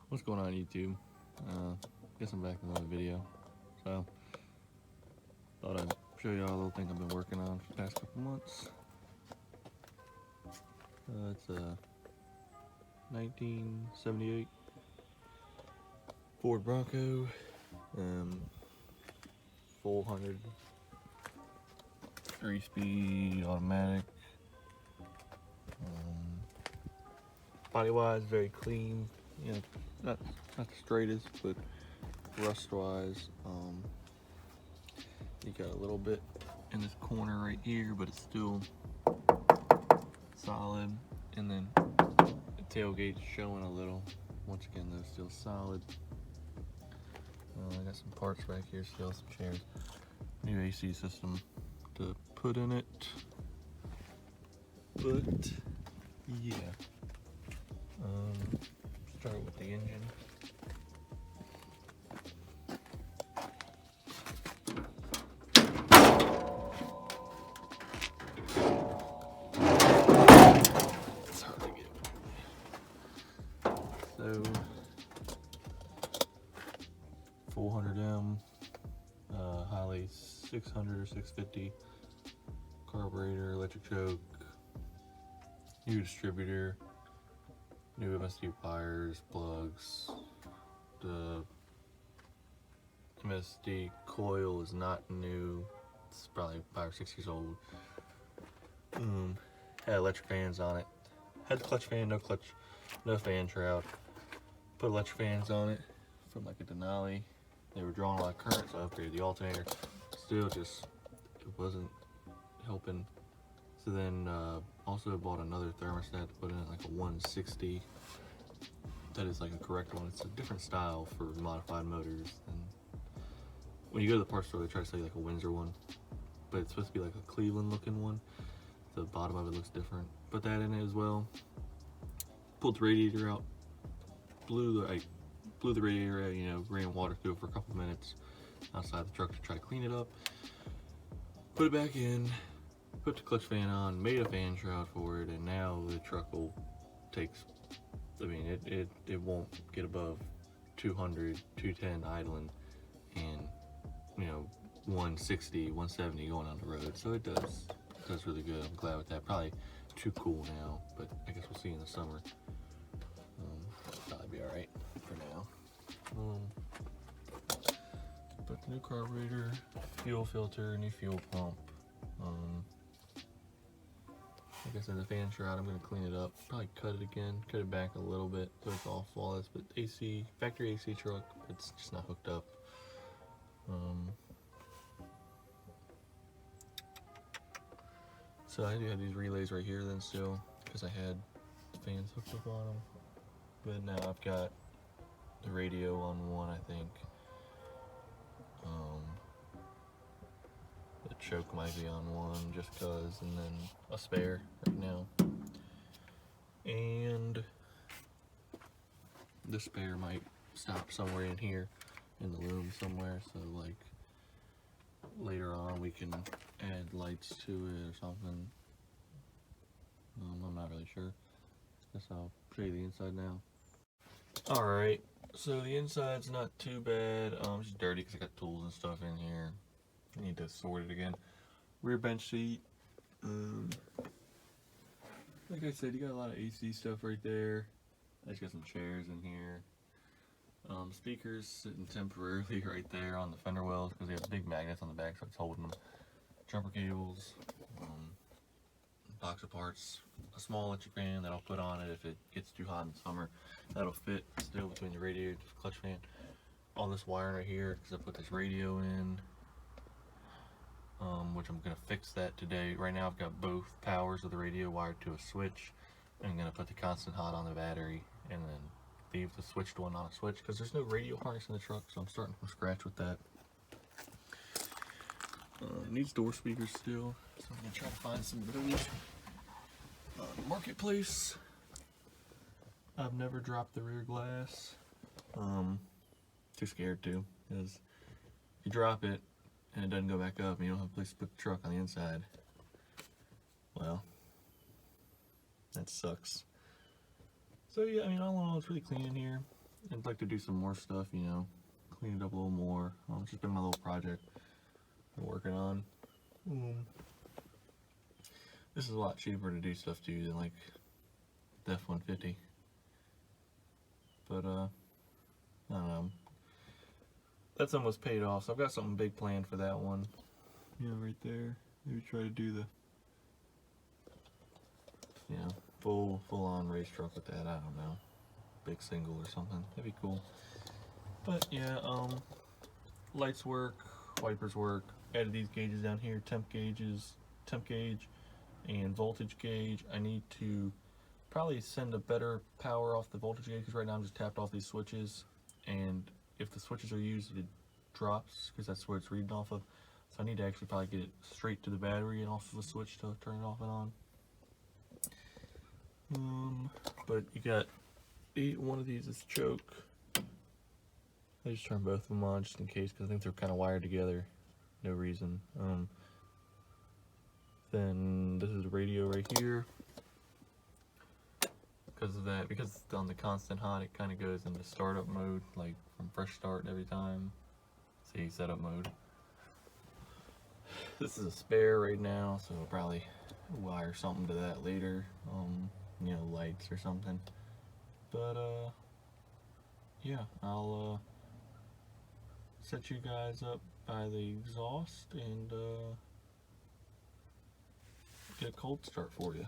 What's going on YouTube? Guess I'm back with another video. So, thought I'd show y'all a little thing I've been working on for the past couple months. It's a 1978 Ford Bronco, 400 3-speed automatic. Body-wise, very clean. You know, not the straightest, but rust-wise, you got a little bit in this corner right here, but it's still solid. And then the tailgate's showing a little. Once again, though, still solid. I got some parts back here, still some chairs. New AC system to put in it. But yeah. Start with the engine. It's hard to get. So 400M, Holley 600 or 650 carburetor, electric choke, new distributor, new MSD wires, plugs. The MSD coil is not new. It's probably 5 or 6 years old. Had electric fans on it. Had the clutch fan, no clutch, no fan shroud. Put electric fans on it from like a Denali. They were drawing a lot of current, so I upgraded the alternator. Still just, it wasn't helping. So then also bought another thermostat to put in like a 160. That is like a correct one. It's a different style for modified motors. And when you go to the parts store, they try to sell you like a Windsor one, but it's supposed to be like a Cleveland looking one. The bottom of it looks different. Put that in it as well. Pulled the radiator out. Blew the radiator out, you know, ran water through it for a couple minutes outside the truck to try to clean it up. Put it back in. Put the clutch fan on. Made a fan shroud for it, and now the truck will takes. I mean, it won't get above 200, 210 idling, and you know, 160, 170 going on the road. So it does really good. I'm glad with that. Probably too cool now, but I guess we'll see in the summer. Probably be all right for now. But the new carburetor, fuel filter, new fuel pump. Like I said, the fan shroud, I'm going to clean it up, probably cut it again, cut it back a little bit so it's all flawless. But AC, factory AC truck, it's just not hooked up. So I do have these relays right here then still, because I had fans hooked up on them. But now I've got the radio on one, I think. The choke might be on one just cause, and then a spare right now. And the spare might stop somewhere in here in the loom somewhere, so like later on we can add lights to it or something. I'm not really sure. Guess I'll show you the inside now. Alright, so the inside's not too bad. It's just dirty because I got tools and stuff in here. I need to sort it again. Rear bench seat. Like I said, you got a lot of AC stuff right there. I just got some chairs in here. Speakers sitting temporarily right there on the fender wells because they have big magnets on the back, so it's holding them. Jumper cables. Box of parts. A small electric fan that I'll put on it if it gets too hot in the summer. That'll fit still between the radiator and the clutch fan. All this wiring right here because I put this radio in. Which I'm going to fix that today. Right now I've got both powers of the radio wired to a switch. I'm going to put the constant hot on the battery and then leave the switched one on a switch because there's no radio harness in the truck, so I'm starting from scratch with that. It needs door speakers still, so I'm going to try to find some of those. Marketplace. I've never dropped the rear glass. Too scared to, because you drop it and it doesn't go back up and you don't have a place to put the truck on the inside. Well, That sucks. So yeah, I mean, all in all, it's really clean in here. I'd like to do some more stuff, you know, clean it up a little more. It's just been my little project I'm working on. This is a lot cheaper to do stuff to than like the F-150. But I don't know. That's almost paid off, so I've got something big planned for that one. You know, right there. Maybe try to do the, you know, full-on race truck with that. I don't know, big single or something. That'd be cool. But yeah, lights work, wipers work. Added these gauges down here, temp gauge and voltage gauge. I need to probably send a better power off the voltage gauge because right now I'm just tapped off these switches, and if the switches are used, it drops because that's where it's reading off of. So I need to actually probably get it straight to the battery and off of a switch to turn it off and on. But you got one of these is choke. I just turned both of them on just in case because I think they're kind of wired together. No reason. Then this is the radio right here. Because of that, because it's on the constant hot, it kind of goes into startup mode, like from fresh start every time. See, setup mode. This is a spare right now, so I'll probably wire something to that later. You know, lights or something. But yeah, I'll set you guys up by the exhaust and get a cold start for you.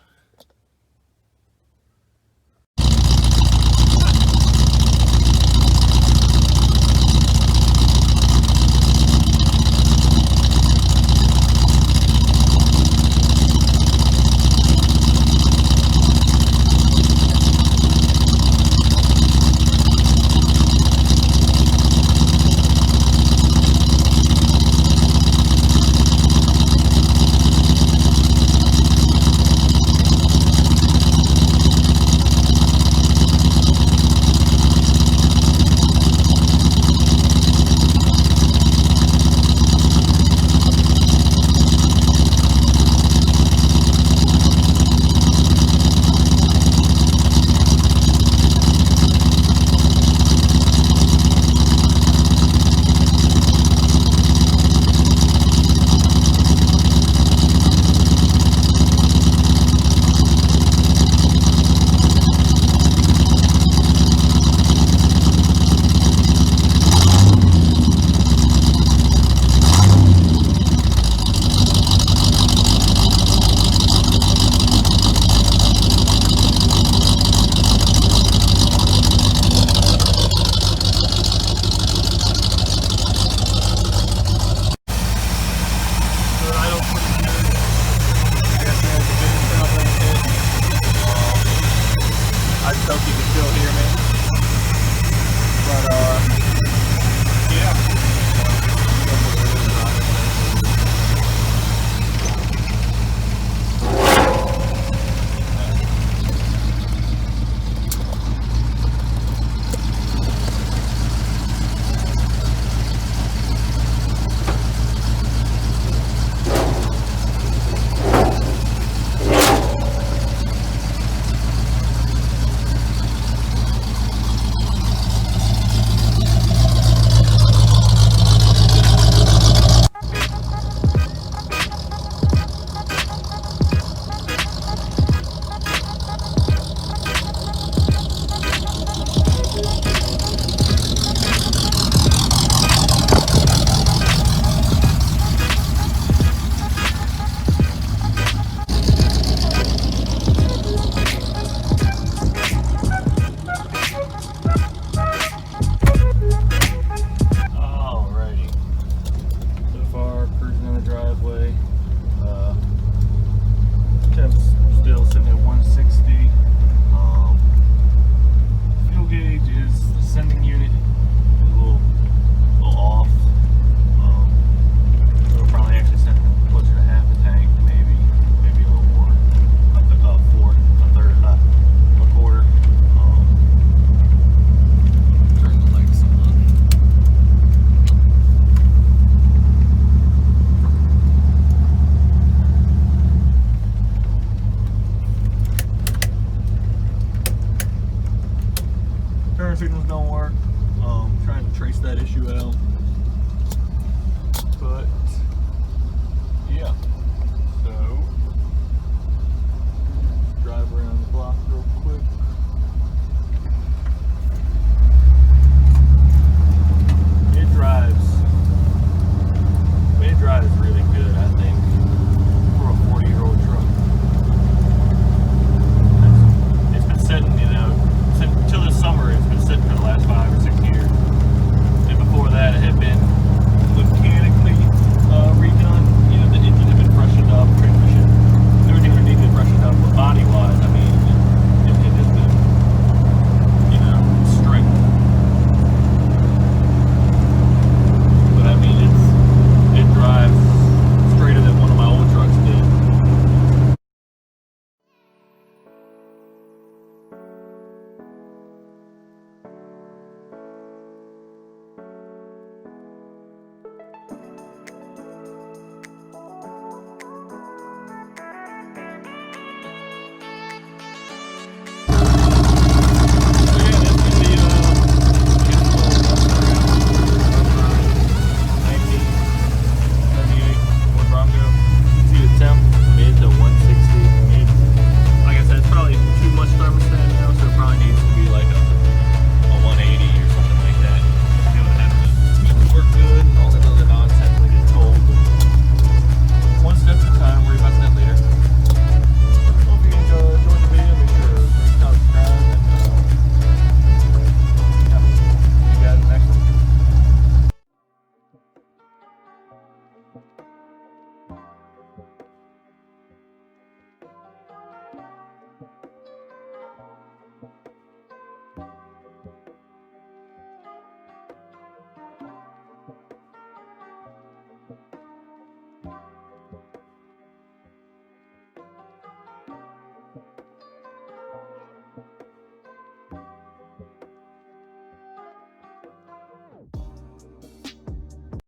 signals don't work. Trying to trace that issue out.